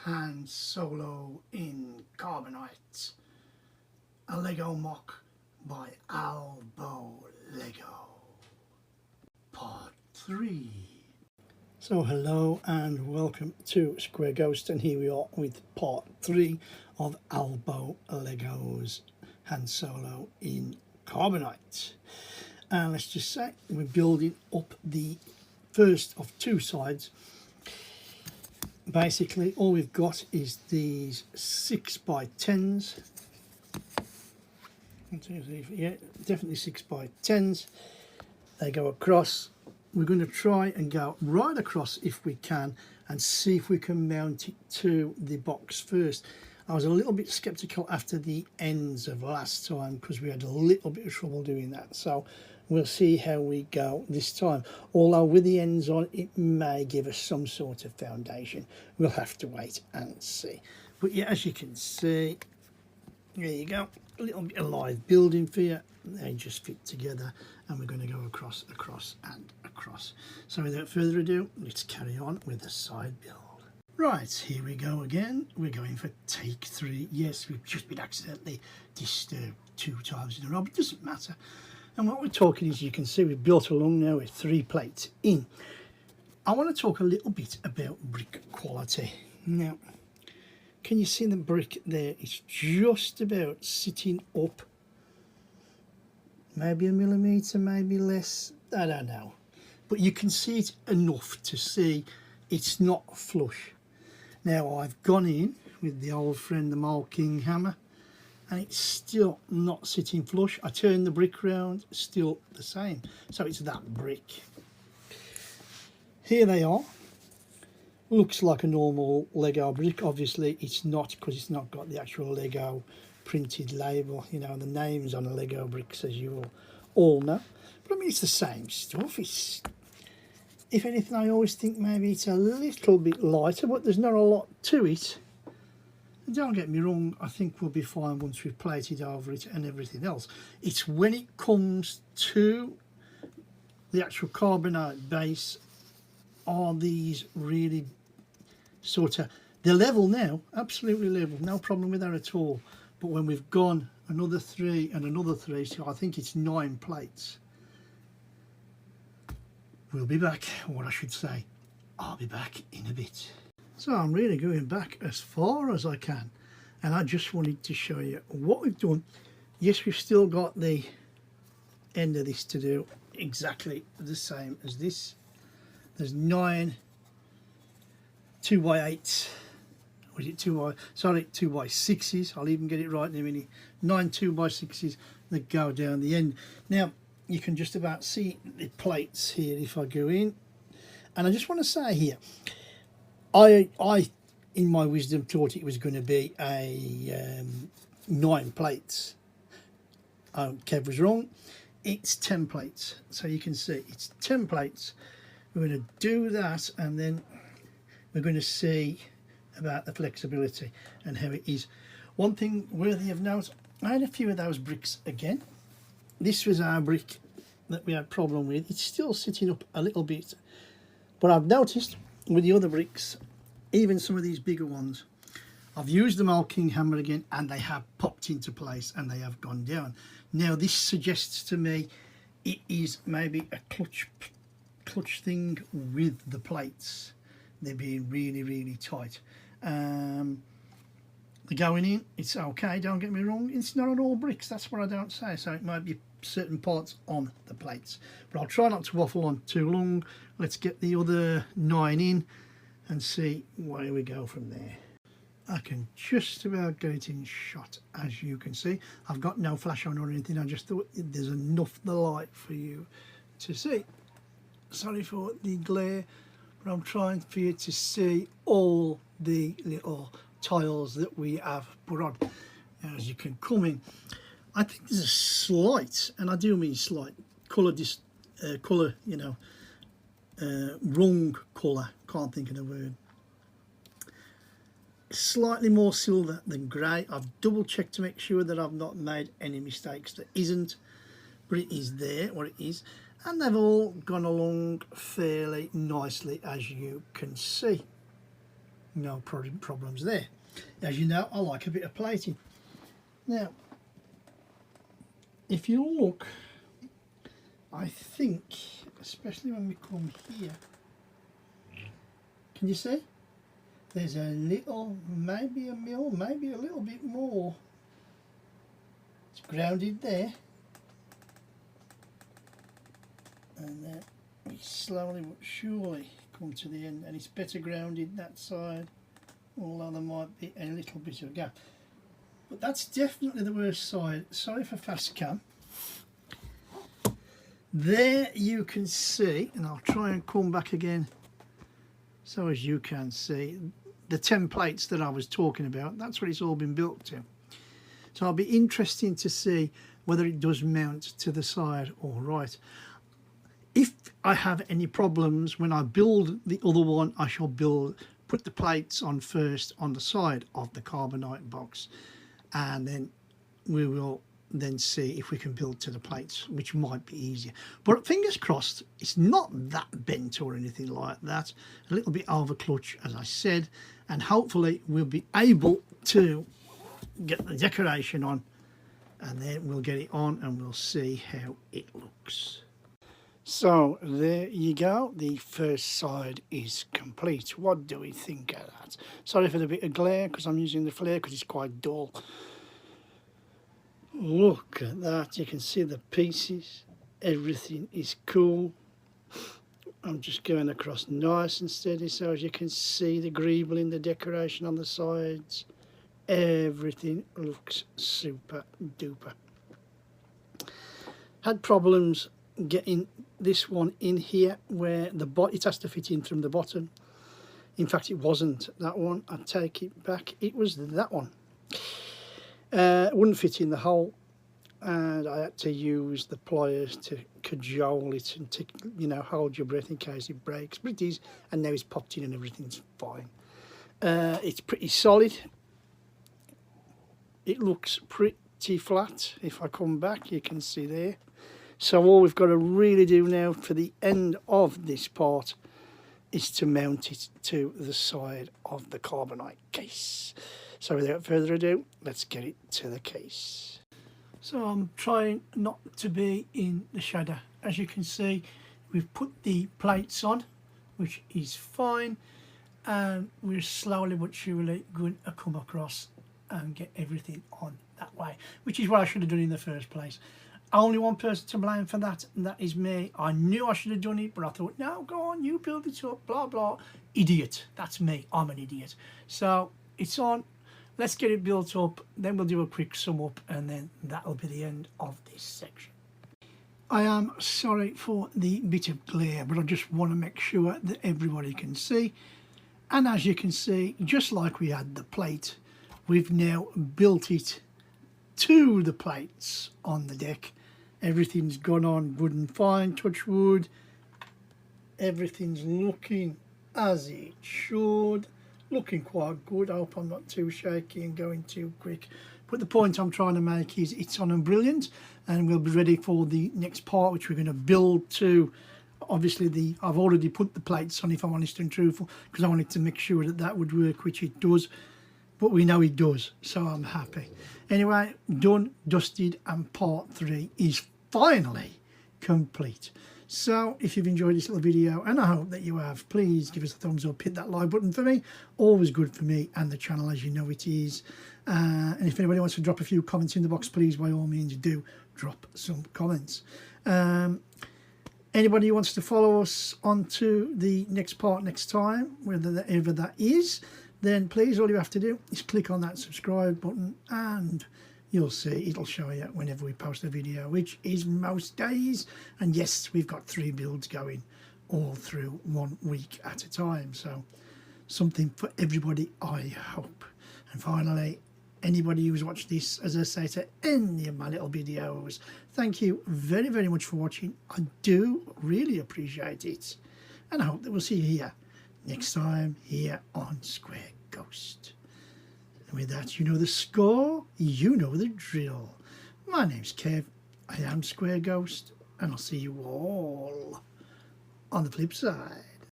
and Solo in Carbonite, a Lego mock by Albo Lego, part 3. So hello and welcome to Square Ghost, and here we are with part 3 of Albo Lego's Han Solo in Carbonite. And let's just say we're building up the first of two sides. Basically all we've got is these 6x10s. 1, 2, 3, 4, yeah, definitely 6x10s. They go across. We're going to try and go right across if we can and see if we can mount it to the box first. I was a little bit skeptical after the ends of last time because we had a little bit of trouble doing that, so we'll see how we go this time. Although with the ends on, it may give us some sort of foundation. We'll have to wait and see. But yeah, as you can see, there you go, a little bit of live building for you. They just fit together, and we're going to go across, and across. So without further ado, let's carry on with the side build. Right, here we go again. We're going for take 3. Yes, we've just been accidentally disturbed 2 times in a row, but it doesn't matter. And what we're talking is, you can see we've built along now with 3 plates in. I want to talk a little bit about brick quality. Now, can you see the brick there? It's just about sitting up. Maybe a millimetre, maybe less. I don't know. But you can see it enough to see it's not flush. Now, I've gone in with the old friend, the marking hammer, and it's still not sitting flush. I turn the brick round, still the same. So it's that brick. Here they are. Looks like a normal Lego brick. Obviously it's not, because it's not got the actual Lego printed label, you know, the names on the Lego bricks, as you all know. But I mean, it's the same stuff. It's, if anything, I always think maybe it's a little bit lighter, but there's not a lot to it. And don't get me wrong, I think we'll be fine once we've plated over it and everything else. It's when it comes to the actual carbonite base, are these really sort of, they're level now, absolutely level, no problem with that at all. But when we've gone another 3 and another 3, so I think it's 9 plates, we'll be back. What I should say, I'll be back in a bit. So I'm really going back as far as I can, and I just wanted to show you what we've done. Yes, we've still got the end of this to do, exactly the same as this. There's 9 2x8s, or is it 2x6s? I'll even get it right in a minute. 9 2x6s that go down the end. Now you can just about see the plates here if I go in, and I just want to say here, I in my wisdom thought it was going to be a 9 plates. Kev was wrong. It's 10 plates. So you can see it's 10 plates. We're going to do that, and then we're going to see about the flexibility and how it is. One thing worthy of note, I had a few of those bricks again. This was our brick that we had a problem with. It's still sitting up a little bit, but I've noticed with the other bricks, even some of these bigger ones, I've used the marking hammer again, and they have popped into place and they have gone down. Now this suggests to me it is maybe a clutch thing with the plates. They're being really tight. The going in, it's okay, don't get me wrong, it's not on all bricks, that's what I don't say, so it might be certain parts on the plates, but I'll try not to waffle on too long. Let's get the other 9 in and see where we go from there. I can just about get it in shot, as you can see. I've got no flash on or anything, I just thought there's enough the light for you to see. Sorry for the glare, but I'm trying for you to see all the little tiles that we have put on. As you can come in, I think there's a slight, and I do mean slight, colour, you know, wrong colour, can't think of the word. Slightly more silver than grey. I've double checked to make sure that I've not made any mistakes. There isn't, but it is there, what it is. And they've all gone along fairly nicely, as you can see. no problems there. As you know, I like a bit of plating. Now, if you look, I think, especially when we come here, can you see? There's a little, maybe a mil, maybe a little bit more. It's grounded there. And then we slowly but surely come to the end, and it's better grounded that side, although there might be a little bit of a gap. But that's definitely the worst side. Sorry for fast cam. There you can see, and I'll try and come back again so as you can see, the templates that I was talking about. That's what it's all been built to. So it'll be interesting to see whether it does mount to the side all right. If I have any problems when I build the other one, I shall put the plates on first on the side of the carbonite box, and then we will then see if we can build to the plates, which might be easier. But fingers crossed, it's not that bent or anything like that. A little bit over clutch, as I said, and hopefully we'll be able to get the decoration on, and then we'll get it on and we'll see how it looks. So there you go, the first side is complete. What do we think of that? Sorry for the bit of glare because I'm using the flare because it's quite dull. Look at that, you can see the pieces, everything is cool. I'm just going across nice and steady so as you can see the greebling, the decoration on the sides. Everything looks super duper. Had problems getting this one in here where it has to fit in from the bottom. In fact, it wasn't that one. I take it back, it was that one. It wouldn't fit in the hole, and I had to use the pliers to cajole it and to, you know, hold your breath in case it breaks. But it is, and now it's popped in and everything's fine. It's pretty solid. It looks pretty flat. If I come back, you can see there. So all we've got to really do now for the end of this part is to mount it to the side of the carbonite case. So without further ado, let's get it to the case. So I'm trying not to be in the shadow. As you can see, we've put the plates on, which is fine, and we're slowly but surely going to come across and get everything on that way, which is what I should have done in the first place. Only one person to blame for that, and that is me. I knew I should have done it, but I thought, no, go on, you build it up, blah, blah. Idiot. That's me. I'm an idiot. So it's on. Let's get it built up, then we'll do a quick sum up, and then that'll be the end of this section. I am sorry for the bit of glare, but I just want to make sure that everybody can see. And as you can see, just like we had the plate, we've now built it to the plates on the deck. Everything's gone on good and fine, touch wood. Everything's looking as it should. Looking quite good. I hope I'm not too shaky and going too quick. But the point I'm trying to make is it's on and brilliant, and we'll be ready for the next part, which we're going to build to. Obviously, I've already put the plates on, if I'm honest and truthful, because I wanted to make sure that that would work, which it does. But we know it does, so I'm happy. Anyway, done, dusted, and part 3 is finally complete. So if you've enjoyed this little video, and I hope that you have, please give us a thumbs up, hit that like button for me. Always good for me and the channel, as you know it is. And if anybody wants to drop a few comments in the box, please, by all means, do drop some comments. Anybody who wants to follow us on to the next part next time, wherever that is, then please, all you have to do is click on that subscribe button, and you'll see it'll show you whenever we post a video, which is most days. And yes, we've got 3 builds going all through 1 week at a time, so something for everybody, I hope. And finally, anybody who's watched this, as I say to any of my little videos, thank you very, very much for watching. I do really appreciate it, and I hope that we'll see you here next time here on Square Ghost. And with that, you know the score, you know the drill. My name's Kev, I am Square Ghost, and I'll see you all on the flip side.